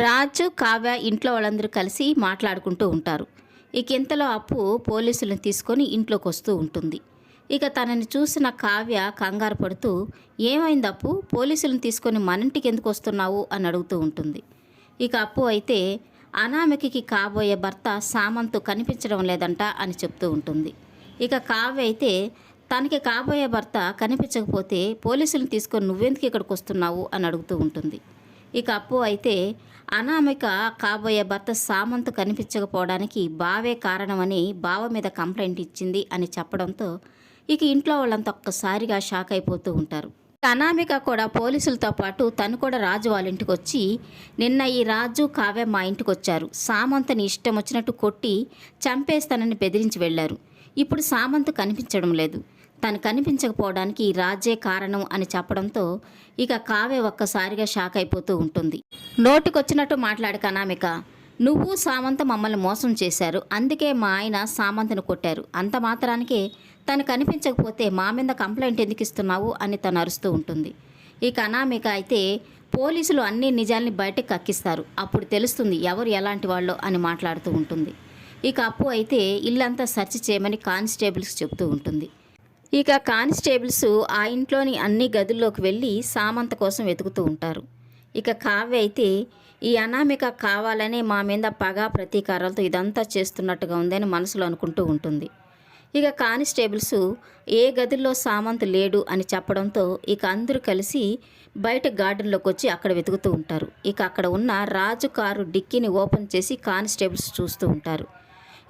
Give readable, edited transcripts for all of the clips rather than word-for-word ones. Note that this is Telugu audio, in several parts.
రాజు, కావ్య ఇంట్లో వాళ్ళందరూ కలిసి మాట్లాడుకుంటూ ఉంటారు. ఇక ఇంతలో అప్పు పోలీసులను తీసుకొని ఇంట్లోకి వస్తూ ఉంటుంది. ఇక తనని చూసిన కావ్య కంగారు పడుతూ, ఏమైంది అప్పు, పోలీసులను తీసుకొని మన ఇంటికి ఎందుకు వస్తున్నావు అని అడుగుతూ ఉంటుంది. ఇక అప్పు అయితే అనామికకి కాబోయే భర్త సామంతు కనిపించడం లేదంట అని చెప్తూ ఉంటుంది. ఇక కావ్య అయితే తనకి కాబోయే భర్త కనిపించకపోతే పోలీసులను తీసుకొని నువ్వెందుకు ఇక్కడికి వస్తున్నావు అని అడుగుతూ ఉంటుంది. ఇక అప్పు అయితే అనామిక కాబోయే భర్త సామంతు కనిపించకపోవడానికి బావే కారణమని బావ మీద కంప్లైంట్ ఇచ్చింది అని చెప్పడంతో ఇక ఇంట్లో వాళ్ళంతా ఒక్కసారిగా షాక్ అయిపోతూ ఉంటారు. అనామిక కూడా పోలీసులతో పాటు తను కూడా రాజు వాళ్ళ ఇంటికి వచ్చి, నిన్న ఈ రాజు కావ్య మా ఇంటికి వచ్చారు, సామంతుని ఇష్టం వచ్చినట్టు కొట్టి చంపేస్తానని బెదిరించి వెళ్ళారు. ఇప్పుడు సామంతు కనిపించడం లేదు, తను కనిపించకపోవడానికి ఈ రాజే కారణం అని చెప్పడంతో ఇక కావ్య ఒక్కసారిగా షాక్ అయిపోతూ ఉంటుంది. నోటికొచ్చినట్టు మాట్లాడక అనామిక, నువ్వు సామంత మమ్మల్ని మోసం చేశారు, అందుకే మా ఆయన సామంతను కొట్టారు, అంత మాత్రానికే తను కనిపించకపోతే మా మీద కంప్లైంట్ ఎందుకు ఇస్తున్నావు అని తను అరుస్తూ ఉంటుంది. ఇక అనామిక అయితే పోలీసులు అన్ని నిజాల్ని బయటకు కక్కిస్తారు, అప్పుడు తెలుస్తుంది ఎవరు ఎలాంటి వాళ్ళో అని మాట్లాడుతూ ఉంటుంది. ఇక అప్పు అయితే ఇల్లంతా సెర్చ్ చేయమని కానిస్టేబుల్స్కి చెప్తూ ఉంటుంది. ఇక కానిస్టేబుల్స్ ఆ ఇంట్లోని అన్ని గదుల్లోకి వెళ్ళి సామంత కోసం వెతుకుతూ ఉంటారు. ఇక కావ్య అయితే ఈ అనామిక కావాలనే మా మీద పగ ప్రతీకారాలతో ఇదంతా చేస్తున్నట్టుగా ఉందని మనసులో అనుకుంటూ ఉంటుంది. ఇక కానిస్టేబుల్స్ ఏ గదుల్లో సామంత్ లేడు అని చెప్పడంతో ఇక అందరూ కలిసి బయట గార్డెన్లోకి వచ్చి అక్కడ వెతుకుతూ ఉంటారు. ఇక అక్కడ ఉన్న రాజు కారు డిక్కీని ఓపెన్ చేసి కానిస్టేబుల్స్ చూస్తూ ఉంటారు.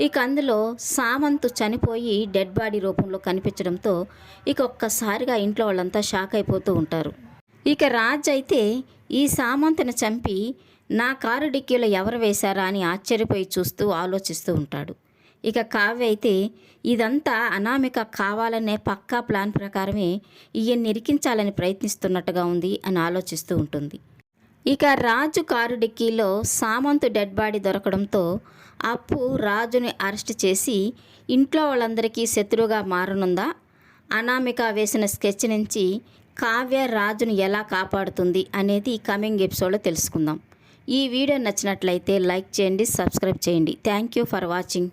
ఇక అందులో సామంత్ చనిపోయి డెడ్ బాడీ రూపంలో కనిపించడంతో ఇక ఒక్కసారిగా ఇంట్లో వాళ్ళంతా షాక్ అయిపోతూ ఉంటారు. ఇక రాజ్ అయితే ఈ సామంత్ని చంపి నా కారు డిక్కీలో ఎవరు వేశారా అని ఆశ్చర్యపోయి చూస్తూ ఆలోచిస్తూ ఉంటాడు. ఇక కావ్య అయితే ఇదంతా అనామిక కావాలనే పక్కా ప్లాన్ ప్రకారమే ఈయన్ని ఇరికించాలని ప్రయత్నిస్తున్నట్టుగా ఉంది అని ఆలోచిస్తూ ఉంటుంది. ఇక రాజు కారు డిక్కీలో సామంత్ డెడ్ బాడీ దొరకడంతో అప్పు రాజుని అరెస్ట్ చేసి ఇంట్లో వాళ్ళందరికీ శత్రువుగా మారనుందా, అనామిక వేసిన స్కెచ్ నుంచి కావ్య రాజును ఎలా కాపాడుతుంది అనేది కమింగ్ ఎపిసోడ్లో తెలుసుకుందాం. ఈ వీడియో నచ్చినట్లయితే లైక్ చేయండి, సబ్స్క్రైబ్ చేయండి. Thank you for watching.